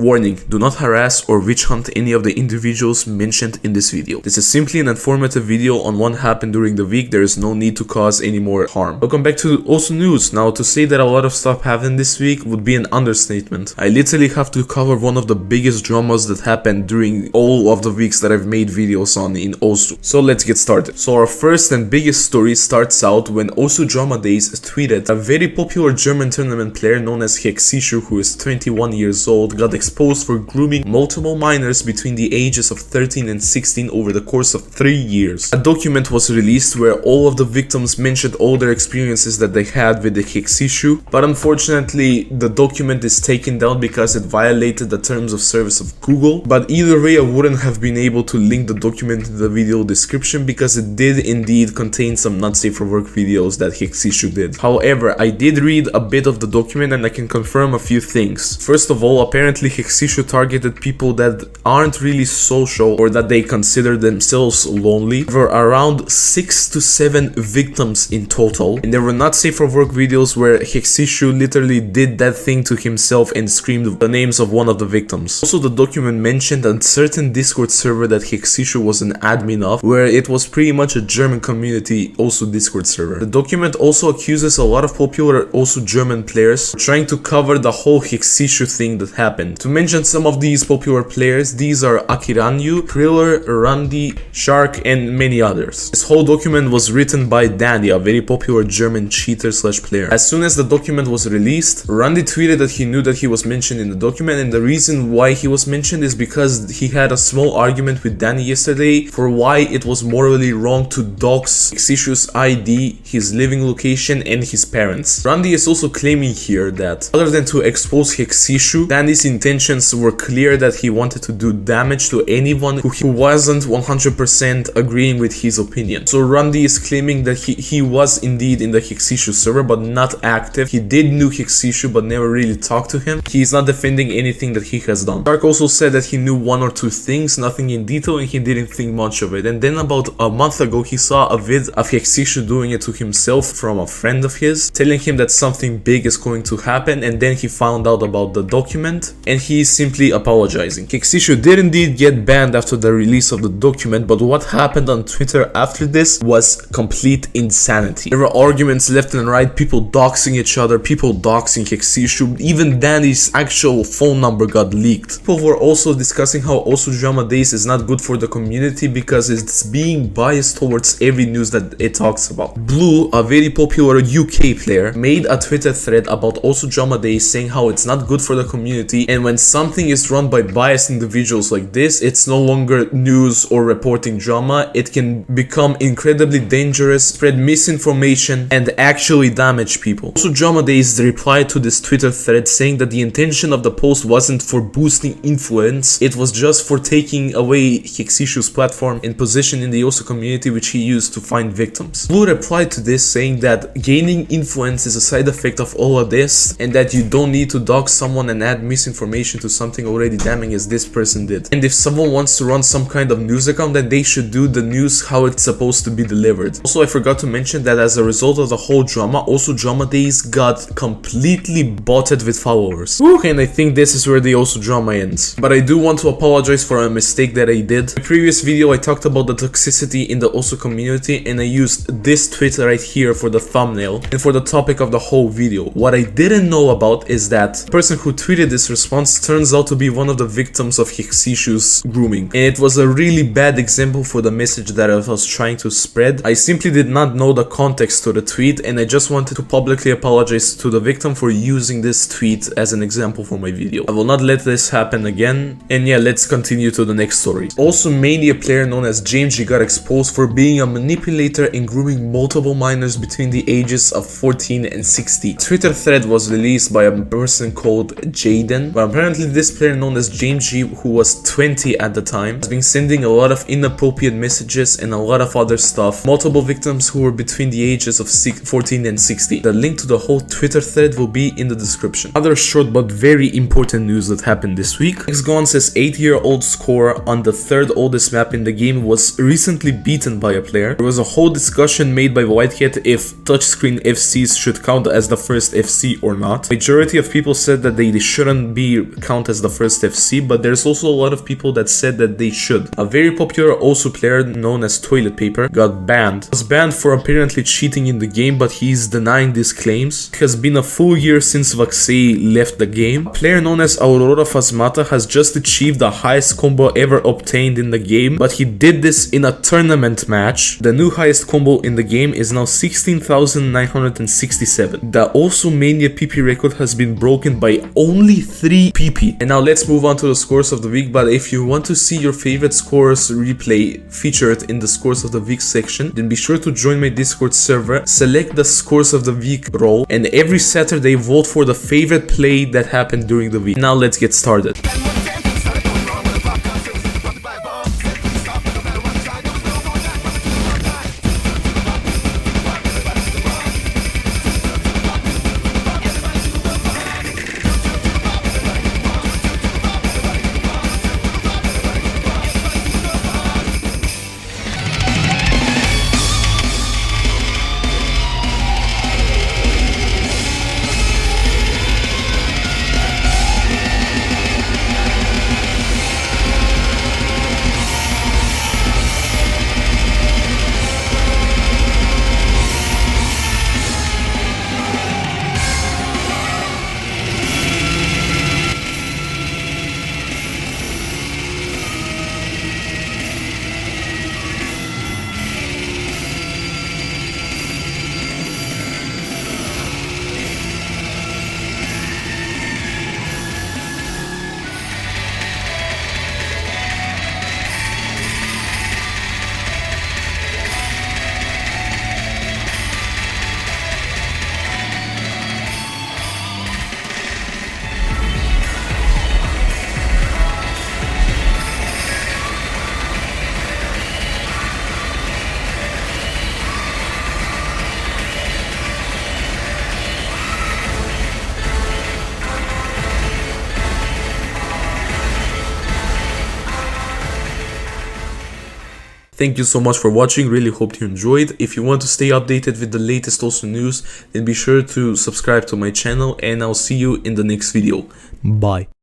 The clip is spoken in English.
Warning, do not harass or witch hunt any of the individuals mentioned in this video. This is simply an informative video on what happened during the week. There is no need to cause any more harm. Welcome back to Also News. Now, to say that a lot of stuff happened this week would be an understatement. I literally have to cover one of the biggest dramas that happened during all of the weeks that I've made videos on in Osu. So let's get started. So our first and biggest story starts out when Osu Drama Days tweeted a very popular German tournament player known as Hexishu, who is 21 years old, got exposed for grooming multiple minors between the ages of 13 and 16 over the course of 3 years. A document was released where all of the victims mentioned all their experiences that they had with the Hexishu, but unfortunately the document is taken down because it violated the terms of service of Google. But either way, I wouldn't have been able to link the document in the video description because it did indeed contain some not safe for work videos that Hexishu did. However, I did read a bit of the document and I can confirm a few things. First of all, apparently Hexishu targeted people that aren't really social or that they consider themselves lonely. There were around 6 to 7 victims in total, and there were not safe for work videos where Hexishu literally did that thing to himself and screamed the names of one of the victims. Also, the document mentioned a certain Discord server that Hexishu was an admin of, where it was pretty much a German community, also Discord server. The document also accuses a lot of popular also German players trying to cover the whole Hexishu thing that happened. To mention some of these popular players, these are Akiranyu, Kriller, Randy, Shark, and many others. This whole document was written by Danny, a very popular German cheater / player. As soon as the document was released, Randy tweeted that he knew that he was mentioned in the document, and the reason why he was mentioned is because he had a small argument with Danny yesterday for why it was morally wrong to dox Hexishu's ID, his living location, and his parents. Randy is also claiming here that other than to expose Hexishu, Danny's intentions were clear, that he wanted to do damage to anyone who wasn't 100% agreeing with his opinion. So Randy is claiming that he was indeed in the Hexishu server but not active. He did know Hexishu but never really talked to him. He is not defending anything that he has done. Shark also said that he knew 1 or 2 things, nothing in detail, and he didn't think much of it. And then about a month ago, he saw a vid of Hexishu doing it to himself from a friend of his, telling him that something big is going to happen, and then he found out about the document and he is simply apologizing. Hexishu did indeed get banned after the release of the document, but what happened on Twitter after this was complete insanity. There were arguments left and right, people doxing each other, people doxing Hexishu, even Danny's actual phone number got leaked. People were also discussing how Also Drama Days is not good for the community because it's being biased towards every news that it talks about. Blue, a very popular UK player, made a Twitter thread about Also Drama Days saying how it's not good for the community, and when something is run by biased individuals like this, it's no longer news or reporting drama. It can become incredibly dangerous, spread misinformation, and actually damage people. Also Drama Days replied to this Twitter thread saying that the intention of the post wasn't for boosting influence, it was just for taking away Hexishu's platform and position in the Osu community which he used to find victims. Blue replied to this saying that gaining influence is a side effect of all of this, and that you don't need to dox someone and add misinformation to something already damning as this person did. And if someone wants to run some kind of news account, then they should do the news how it's supposed to be delivered. Also, I forgot to mention that as a result of the whole drama, Also Drama Days got completely botted with followers. And I think this is where the Also drama ends. But I do want to apologize for a mistake that I did. In the previous video, I talked about the toxicity in the Also community, and I used this tweet right here for the thumbnail and for the topic of the whole video. What I didn't know about is that the person who tweeted this response turns out to be one of the victims of Hexishu's grooming, and it was a really bad example for the message that I was trying to spread. I simply did not know the context to the tweet, and I just wanted to publicly apologize to the victim for using this tweet as an example for my video. I will not let this happen again. And yeah, let's continue to the next story. Also, Mania player known as James G got exposed for being a manipulator and grooming multiple minors between the ages of 14 and 16. Twitter thread was released by a person called Jaden, but apparently this player known as James G, who was 20 at the time, has been sending a lot of inappropriate messages and a lot of other stuff. Multiple victims who were between the ages of 14 and 16. The link to the whole Twitter thread will be in the description. Other short but very important news that happened this week. Xgon says 8-year-old score on the 3rd oldest map in the game was recently beaten by a player. There was a whole discussion made by Whitehead if touchscreen FCs should count as the first FC or not. Majority of people said that they shouldn't be count as the first FC, but there's also a lot of people that said that they should. A very popular also player known as Toilet Paper got banned. He was banned for apparently cheating in the game, but he's denying these claims. It has been a full year since Vaxei left the game. A player known as Aurora Phasmata has just achieved the highest combo ever obtained in the game, but he did this in a tournament match. The new highest combo in the game is now 16,967. The also Mania PP record has been broken by only 3 PP. And now let's move on to the scores of the week, but if you want to see your favorite scores replay featured in the scores of the week section, then be sure to join my Discord server, select the scores of the week role, and every Saturday vote for the favorite play that happened during the week. Now let's get started. Thank you so much for watching, really hope you enjoyed. If you want to stay updated with the latest also news, then be sure to subscribe to my channel, and I'll see you in the next video. Bye.